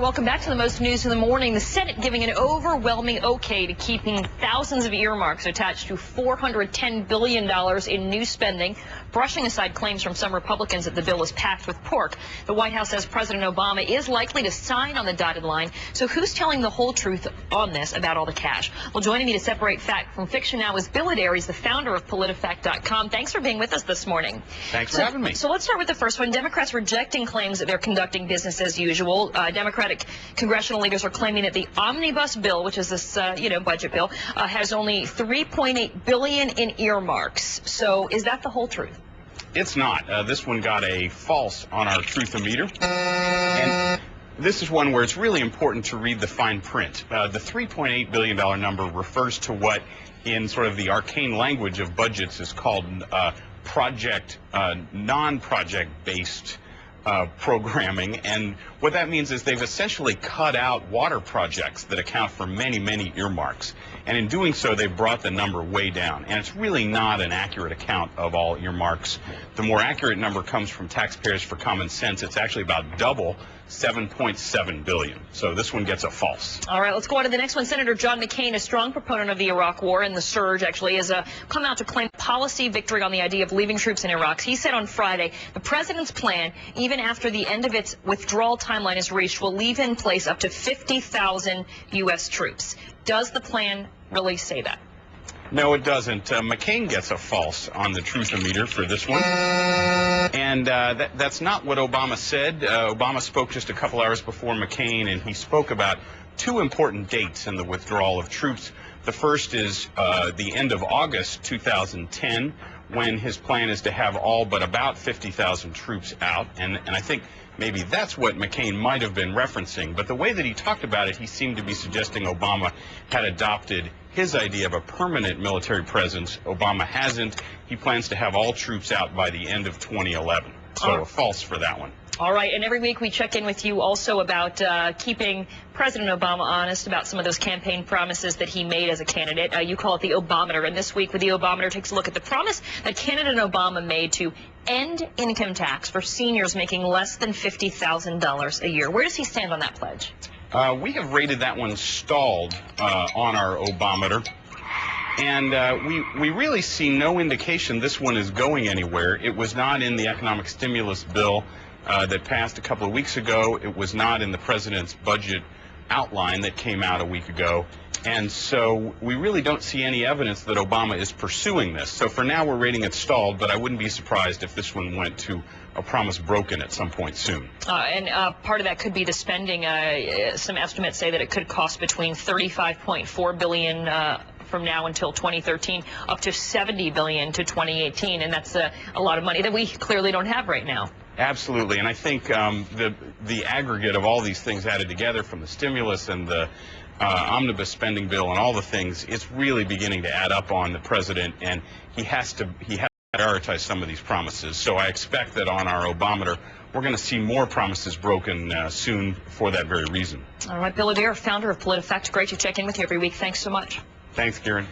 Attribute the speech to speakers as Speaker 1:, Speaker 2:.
Speaker 1: welcome back to the most news in the morning. The Senate giving an overwhelming okay to keeping thousands of earmarks attached to $410 billion in new spending, brushing aside claims from some Republicans that the bill is packed with pork. The White House says President Obama is likely to sign on the dotted line. So who's telling the whole truth on this about all the cash? Well, joining me to separate fact from fiction now is Bill Adair, the founder of PolitiFact.com. Thanks for being with us this morning.
Speaker 2: Thanks for having me.
Speaker 1: So let's start with the first one. Democrats rejecting claims that they're conducting business as usual. Democratic congressional leaders are claiming that the omnibus bill, which is this, budget bill, has only $3.8 billion in earmarks. So is that the whole truth?
Speaker 2: It's not. This one got a false on our truth-o-meter. And this is one where it's really important to read the fine print. The $3.8 billion number refers to what, in sort of the arcane language of budgets, is called non-project based programming. And what that means is they've essentially cut out water projects that account for many, many earmarks. And in doing so, they've brought the number way down. And it's really not an accurate account of all earmarks. The more accurate number comes from Taxpayers for Common Sense. It's actually about double, $7.7 billion. So this one gets a false.
Speaker 1: All right, let's go on to the next one. Senator John McCain, a strong proponent of the Iraq War and the surge, actually, has come out to claim policy victory on the idea of leaving troops in Iraq. He said on Friday, the president's plan, even after the end of its withdrawal timeline is reached, will leave in place up to 50,000 U.S. troops. Does the plan really say that?
Speaker 2: No, it doesn't. McCain gets a false on the truth-o-meter for this one. And that's not what Obama said. Obama spoke just a couple hours before McCain, and he spoke about two important dates in the withdrawal of troops. The first is the end of August 2010, when his plan is to have all but about 50,000 troops out. And I think maybe that's what McCain might have been referencing. But the way that he talked about it, he seemed to be suggesting Obama had adopted his idea of a permanent military presence. Obama hasn't. He plans to have all troops out by the end of 2011. So a false for that one.
Speaker 1: All right, and every week we check in with you also about keeping President Obama honest about some of those campaign promises that he made as a candidate. You call it the Obameter, and this week with the Obameter takes a look at the promise that candidate Obama made to end income tax for seniors making less than $50,000 a year. Where does he stand on that pledge?
Speaker 2: We have rated that one stalled on our Obameter. And we really see no indication this one is going anywhere. It was not in the economic stimulus bill that passed a couple of weeks ago. It was not in the president's budget outline that came out a week ago. And so we really don't see any evidence that Obama is pursuing this. So for now, we're rating it stalled, but I wouldn't be surprised if this one went to a promise broken at some point soon.
Speaker 1: And part of that could be the spending. Some estimates say that it could cost between $35.4 billion from now until 2013, up to $70 billion to 2018, and that's a lot of money that we clearly don't have right now.
Speaker 2: Absolutely, and I think the aggregate of all these things added together, from the stimulus and the omnibus spending bill and all the things, it's really beginning to add up on the president, and he has to prioritize some of these promises. So I expect that on our Obameter, we're going to see more promises broken soon for that very reason.
Speaker 1: All right, Bill Adair, founder of PolitiFact. Great to check in with you every week. Thanks so much.
Speaker 2: Thanks, Karen.